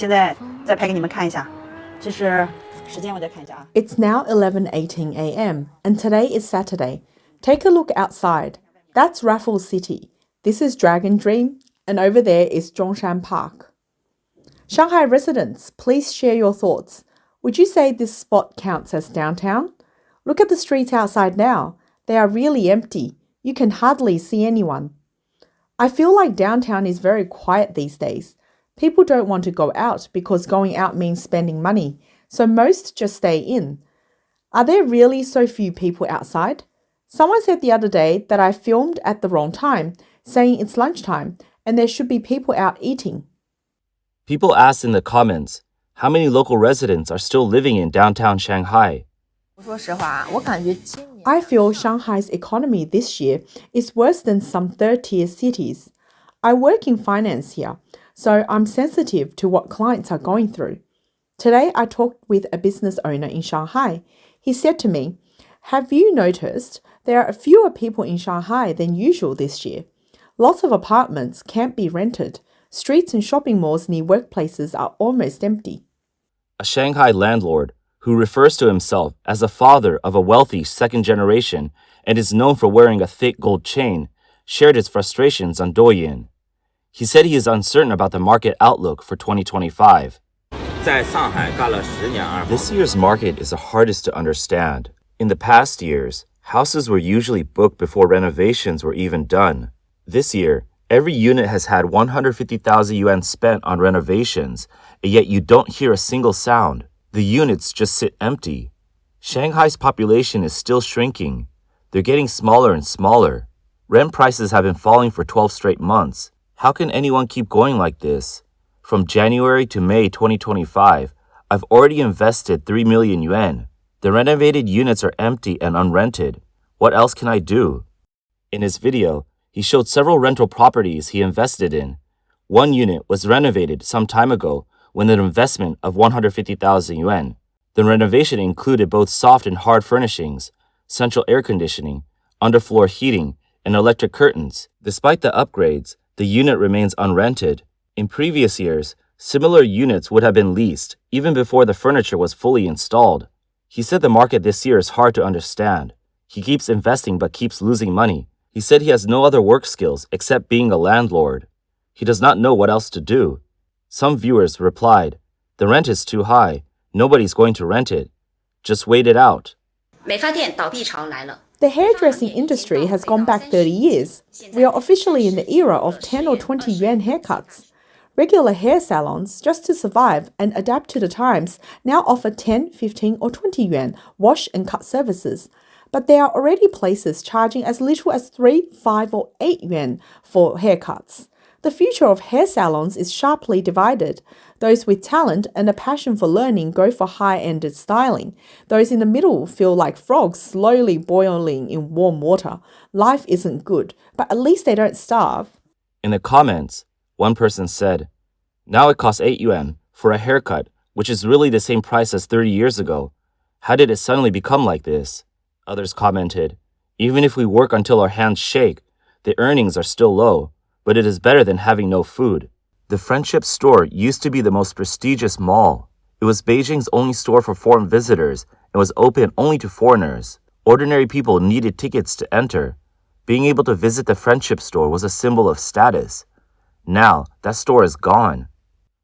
It's now 11:18 a.m. and today is Saturday. Take a look outside. That's Raffles City. This is Dragon Dream, and over there is Zhongshan Park. Shanghai residents, please share your thoughts. Would you say this spot counts as downtown? Look at the streets outside now. They are really empty. You can hardly see anyone. I feel like downtown is very quiet these days. People don't want to go out because going out means spending money, so most just stay in. Are there really so few people outside? Someone said the other day that I filmed at the wrong time, saying it's lunchtime and there should be people out eating. People asked in the comments, how many local residents are still living in downtown Shanghai? I feel Shanghai's economy this year is worse than some third-tier cities. I work in finance here, so I'm sensitive to what clients are going through. Today, I talked with a business owner in Shanghai. He said to me, "Have you noticed there are fewer people in Shanghai than usual this year? Lots of apartments can't be rented. Streets and shopping malls near workplaces are almost empty." A Shanghai landlord, who refers to himself as the father of a wealthy second generation and is known for wearing a thick gold chain, shared his frustrations on Douyin. He said he is uncertain about the market outlook for 2025. This year's market is the hardest to understand. In the past years, houses were usually booked before renovations were even done. This year, every unit has had 150,000 yuan spent on renovations, and yet you don't hear a single sound. The units just sit empty. Shanghai's population is still shrinking. They're getting smaller and smaller. Rent prices have been falling for 12 straight months. How can anyone keep going like this? From January to May 2025, I've already invested 3 million yuan. The renovated units are empty and unrented. What else can I do? In his video, he showed several rental properties he invested in. One unit was renovated some time ago with an investment of 150,000 yuan. The renovation included both soft and hard furnishings, central air conditioning, underfloor heating, and electric curtains. Despite the upgrades, the unit remains unrented. In previous years, similar units would have been leased even before the furniture was fully installed. He said the market this year is hard to understand. He keeps investing but keeps losing money. He said he has no other work skills except being a landlord. He does not know what else to do. Some viewers replied, "The rent is too high. Nobody's going to rent it. Just wait it out." The hairdressing industry has gone back 30 years. We are officially in the era of 10 or 20 yuan haircuts. Regular hair salons, just to survive and adapt to the times, now offer 10, 15 or 20 yuan wash and cut services. But there are already places charging as little as 3, 5 or 8 yuan for haircuts. The future of hair salons is sharply divided. Those with talent and a passion for learning go for high-ended styling. Those in the middle feel like frogs slowly boiling in warm water. Life isn't good, but at least they don't starve. In the comments, one person said, "Now it costs 8 yuan for a haircut, which is really the same price as 30 years ago. How did it suddenly become like this?" Others commented, "Even if we work until our hands shake, the earnings are still low, but it is better than having no food." The Friendship store used to be the most prestigious mall. It was Beijing's only store for foreign visitors and was open only to foreigners. Ordinary people needed tickets to enter. Being able to visit the Friendship store was a symbol of status. Now, that store is gone.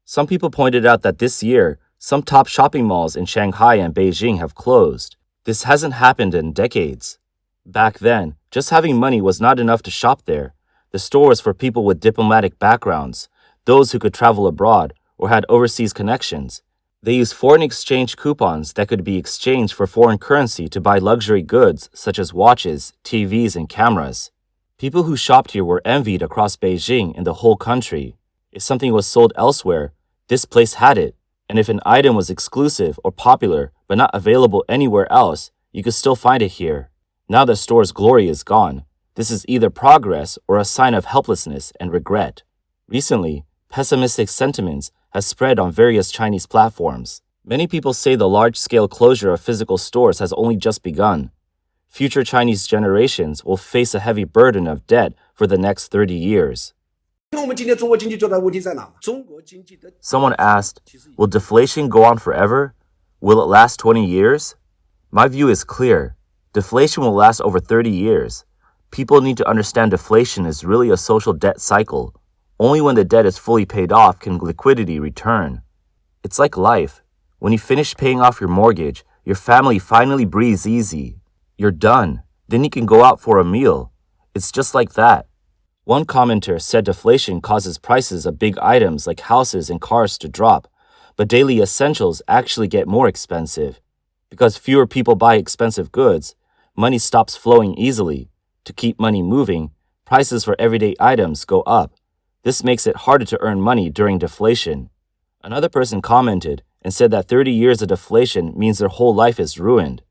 Some people pointed out that this year, some top shopping malls in Shanghai and Beijing have closed. This hasn't happened in decades. Back then, just having money was not enough to shop there. The store was for people with diplomatic backgrounds, those who could travel abroad or had overseas connections. They used foreign exchange coupons that could be exchanged for foreign currency to buy luxury goods such as watches, TVs, and cameras. People who shopped here were envied across Beijing and the whole country. If something was sold elsewhere, this place had it. And if an item was exclusive or popular but not available anywhere else, you could still find it here. Now the store's glory is gone. This is either progress or a sign of helplessness and regret. Recently, pessimistic sentiments have spread on various Chinese platforms. Many people say the large-scale closure of physical stores has only just begun. Future Chinese generations will face a heavy burden of debt for the next 30 years. Someone asked, will deflation go on forever? Will it last 20 years? My view is clear. Deflation will last over 30 years. People need to understand deflation is really a social debt cycle. Only when the debt is fully paid off can liquidity return. It's like life. When you finish paying off your mortgage, your family finally breathes easy. You're done. Then you can go out for a meal. It's just like that. One commenter said deflation causes prices of big items like houses and cars to drop, but daily essentials actually get more expensive. Because fewer people buy expensive goods, money stops flowing easily. To keep money moving, prices for everyday items go up. This makes it harder to earn money during deflation. Another person commented and said that 30 years of deflation means their whole life is ruined.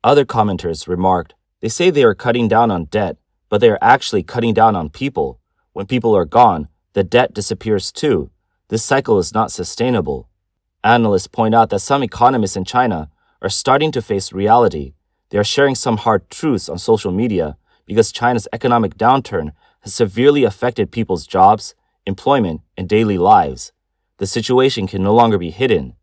Other commenters remarked, they say they are cutting down on debt, but they are actually cutting down on people. When people are gone, the debt disappears too. This cycle is not sustainable. Analysts point out that some economists in China are starting to face reality. They are sharing some hard truths on social media because China's economic downturn has severely affected people's jobs, employment, and daily lives. The situation can no longer be hidden.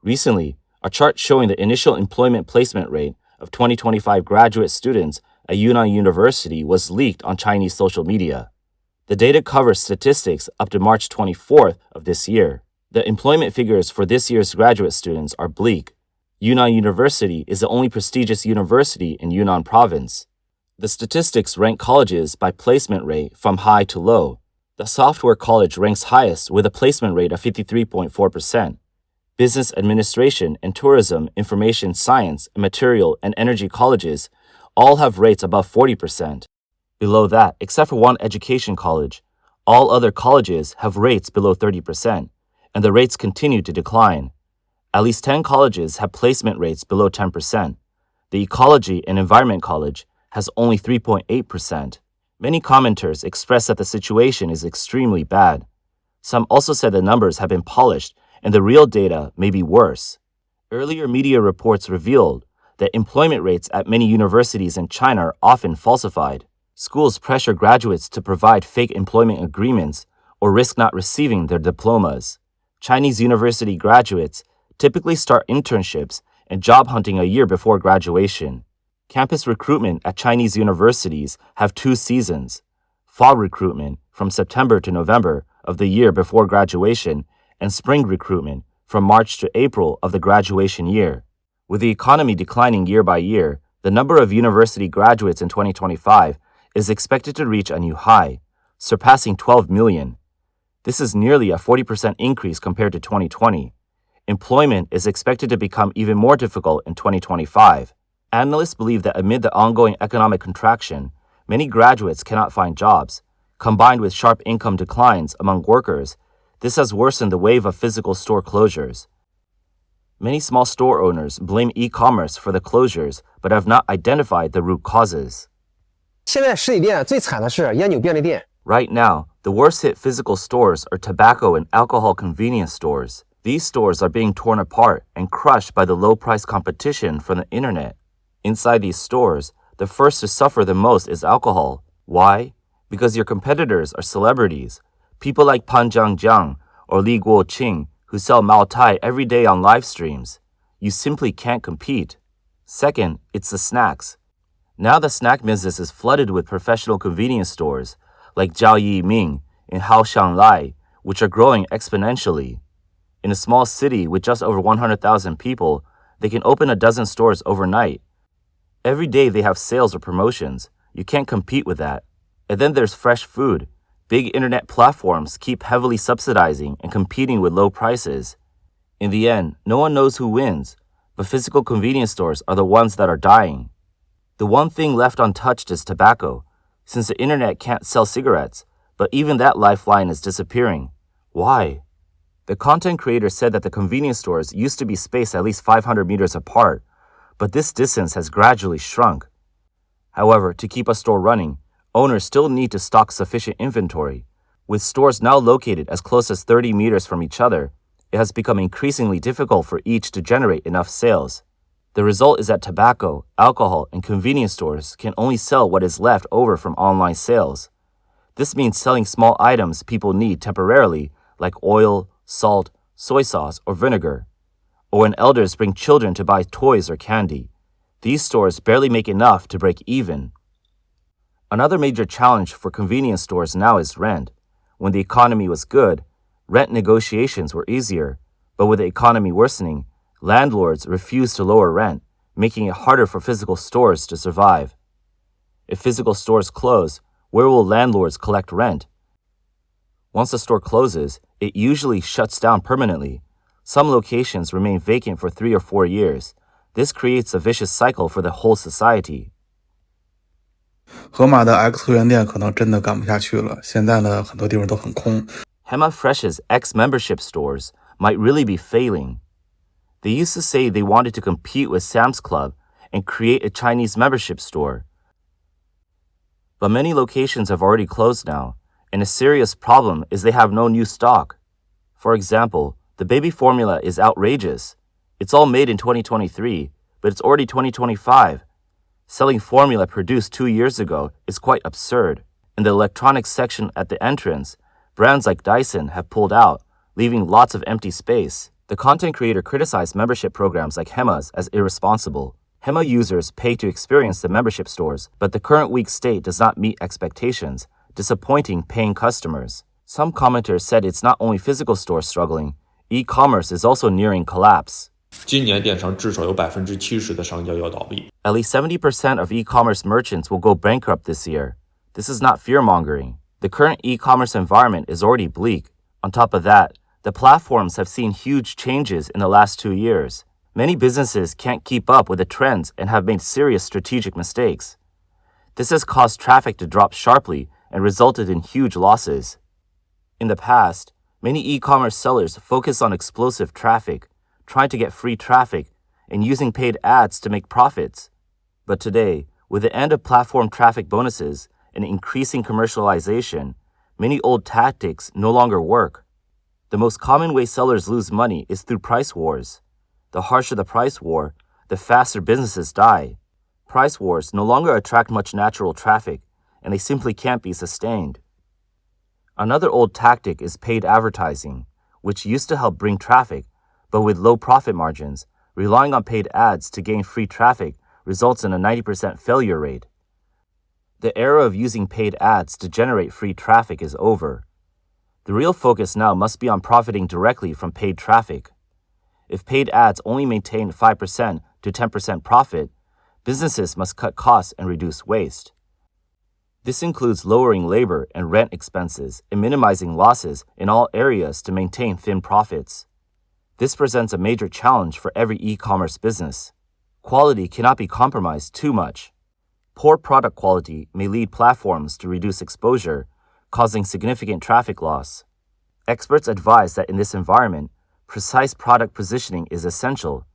Recently, a chart showing the initial employment placement rate of 2025 graduate students at Yunnan University was leaked on Chinese social media. The data covers statistics up to March 24th of this year. The employment figures for this year's graduate students are bleak. Yunnan University is the only prestigious university in Yunnan province. The statistics rank colleges by placement rate from high to low. The software college ranks highest with a placement rate of 53.4%. Business administration and tourism, information science, and material and energy colleges all have rates above 40%. Below that, except for one education college, all other colleges have rates below 30%, and the rates continue to decline. At least 10 colleges have placement rates below 10%. The Ecology and Environment College has only 3.8%. Many commenters express that the situation is extremely bad. Some also said the numbers have been polished and the real data may be worse. Earlier media reports revealed that employment rates at many universities in China are often falsified. Schools pressure graduates to provide fake employment agreements or risk not receiving their diplomas. Chinese university graduates typically start internships and job hunting a year before graduation. Campus recruitment at Chinese universities have 2 seasons: fall recruitment from September to November of the year before graduation, and spring recruitment from March to April of the graduation year. With the economy declining year by year, the number of university graduates in 2025 is expected to reach a new high, surpassing 12 million. This is nearly a 40% increase compared to 2020. Employment is expected to become even more difficult in 2025. Analysts believe that amid the ongoing economic contraction, many graduates cannot find jobs. Combined with sharp income declines among workers, this has worsened the wave of physical store closures. Many small store owners blame e-commerce for the closures, but have not identified the root causes. 现在实体店最惨的是烟酒便利店。 Right now, the worst-hit physical stores are tobacco and alcohol convenience stores. These stores are being torn apart and crushed by the low-price competition from the internet. Inside these stores, the first to suffer the most is alcohol. Why? Because your competitors are celebrities. People like Pan Jiangjiang or Li Guoqing who sell Mao Tai every day on live streams. You simply can't compete. Second, it's the snacks. Now the snack business is flooded with professional convenience stores like Jiao Yiming and Haoshan Lai, which are growing exponentially. In a small city with just over 100,000 people, they can open a dozen stores overnight. Every day they have sales or promotions. You can't compete with that. And then there's fresh food. Big internet platforms keep heavily subsidizing and competing with low prices. In the end, no one knows who wins, but physical convenience stores are the ones that are dying. The one thing left untouched is tobacco, since the internet can't sell cigarettes, but even that lifeline is disappearing. Why? The content creator said that the convenience stores used to be spaced at least 500 meters apart, but this distance has gradually shrunk. However, to keep a store running, owners still need to stock sufficient inventory. With stores now located as close as 30 meters from each other, it has become increasingly difficult for each to generate enough sales. The result is that tobacco, alcohol, and convenience stores can only sell what is left over from online sales. This means selling small items people need temporarily, like oil, salt, soy sauce, or vinegar. Or when elders bring children to buy toys or candy. These stores barely make enough to break even. Another major challenge for convenience stores now is rent. When the economy was good, rent negotiations were easier, but with the economy worsening, landlords refused to lower rent, making it harder for physical stores to survive. If physical stores close, where will landlords collect rent? Once a store closes, it usually shuts down permanently. Some locations remain vacant for 3 or 4 years. This creates a vicious cycle for the whole society. 盒马的 X 会员店可能真的干不下去了，现在呢，很多地方都很空。Hema Fresh's X membership stores might really be failing. They used to say they wanted to compete with Sam's Club and create a Chinese membership store. But many locations have already closed now, and a serious problem is they have no new stock. For example, the baby formula is outrageous. It's all made in 2023, but it's already 2025. Selling formula produced 2 years ago is quite absurd. In the electronics section at the entrance, brands like Dyson have pulled out, leaving lots of empty space. The content creator criticized membership programs like Hema's as irresponsible. Hema users pay to experience the membership stores, but the current weak state does not meet expectations, disappointing paying customers. Some commenters said it's not only physical stores struggling, e-commerce is also nearing collapse. 今年电商至少有70%的商家要倒闭。 At least 70% of e-commerce merchants will go bankrupt this year. This is not fear-mongering. The current e-commerce environment is already bleak. On top of that, the platforms have seen huge changes in the last 2 years. Many businesses can't keep up with the trends and have made serious strategic mistakes. This has caused traffic to drop sharply and resulted in huge losses. In the past, many e-commerce sellers focus on explosive traffic, trying to get free traffic, and using paid ads to make profits. But today, with the end of platform traffic bonuses and increasing commercialization, many old tactics no longer work. The most common way sellers lose money is through price wars. The harsher the price war, the faster businesses die. Price wars no longer attract much natural traffic, and they simply can't be sustained. Another old tactic is paid advertising, which used to help bring traffic, but with low profit margins, relying on paid ads to gain free traffic results in a 90% failure rate. The era of using paid ads to generate free traffic is over. The real focus now must be on profiting directly from paid traffic. If paid ads only maintain 5% to 10% profit, businesses must cut costs and reduce waste. This includes lowering labor and rent expenses and minimizing losses in all areas to maintain thin profits. This presents a major challenge for every e-commerce business. Quality cannot be compromised too much. Poor product quality may lead platforms to reduce exposure, causing significant traffic loss. Experts advise that in this environment, precise product positioning is essential.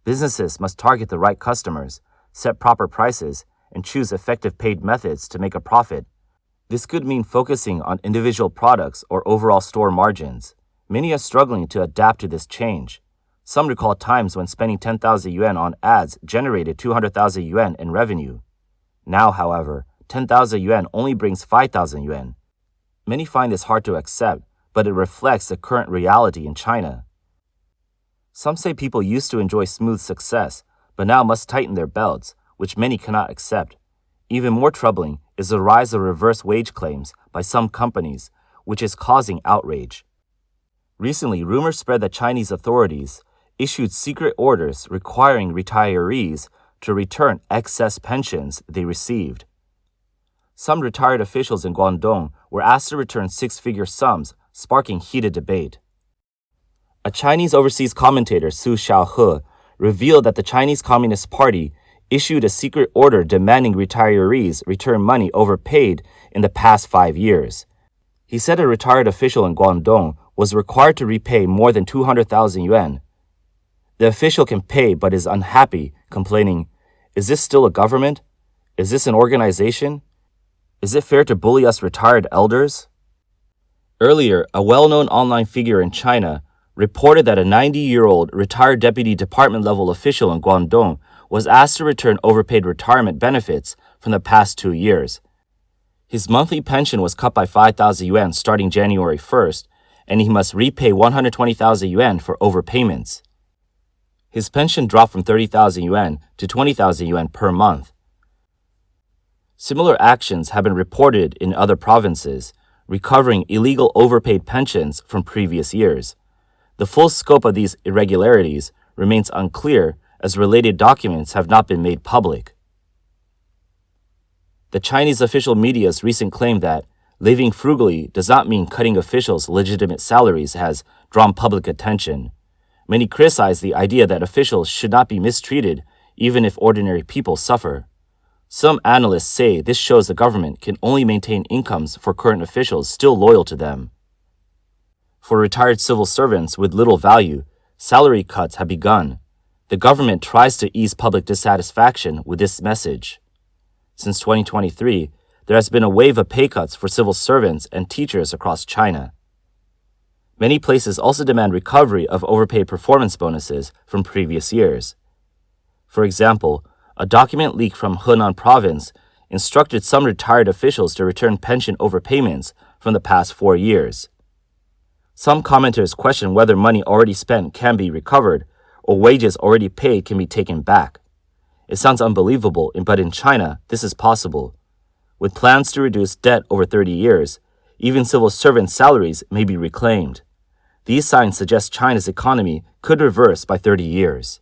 Businesses must target the right customers, set proper prices, and choose effective paid methods to make a profit. This could mean focusing on individual products or overall store margins. Many are struggling to adapt to this change. Some recall times when spending 10,000 yuan on ads generated 200,000 yuan in revenue. Now, however, 10,000 yuan only brings 5,000 yuan. Many find this hard to accept, but it reflects the current reality in China. Some say people used to enjoy smooth success, but now must tighten their belts, which many cannot accept. Even more troubling is the rise of reverse wage claims by some companies, which is causing outrage. Recently, rumors spread that Chinese authorities issued secret orders requiring retirees to return excess pensions they received. Some retired officials in Guangdong were asked to return six-figure sums, sparking heated debate. A Chinese overseas commentator, Su Xiaohe, revealed that the Chinese Communist Party issued a secret order demanding retirees return money overpaid in the past 5 years. He said a retired official in Guangdong was required to repay more than 200,000 yuan. The official can pay but is unhappy, complaining, "Is this still a government? Is this an organization? Is it fair to bully us retired elders?" Earlier, a well-known online figure in China reported that a 90-year-old retired deputy department-level official in Guangdong was asked to return overpaid retirement benefits from the past 2 years. His monthly pension was cut by 5,000 yuan starting January 1st, and he must repay 120,000 yuan for overpayments. His pension dropped from 30,000 yuan to 20,000 yuan per month. Similar actions have been reported in other provinces, recovering illegal overpaid pensions from previous years. The full scope of these irregularities remains unclear as related documents have not been made public. The Chinese official media's recent claim that living frugally does not mean cutting officials' legitimate salaries has drawn public attention. Many criticize the idea that officials should not be mistreated even if ordinary people suffer. Some analysts say this shows the government can only maintain incomes for current officials still loyal to them. For retired civil servants with little value, salary cuts have begun. The government tries to ease public dissatisfaction with this message. Since 2023, there has been a wave of pay cuts for civil servants and teachers across China. Many places also demand recovery of overpaid performance bonuses from previous years. For example, a document leaked from Henan province instructed some retired officials to return pension overpayments from the past 4 years. Some commenters question whether money already spent can be recovered or wages already paid can be taken back. It sounds unbelievable, but in China, this is possible. With plans to reduce debt over 30 years, even civil servants' salaries may be reclaimed. These signs suggest China's economy could reverse by 30 years.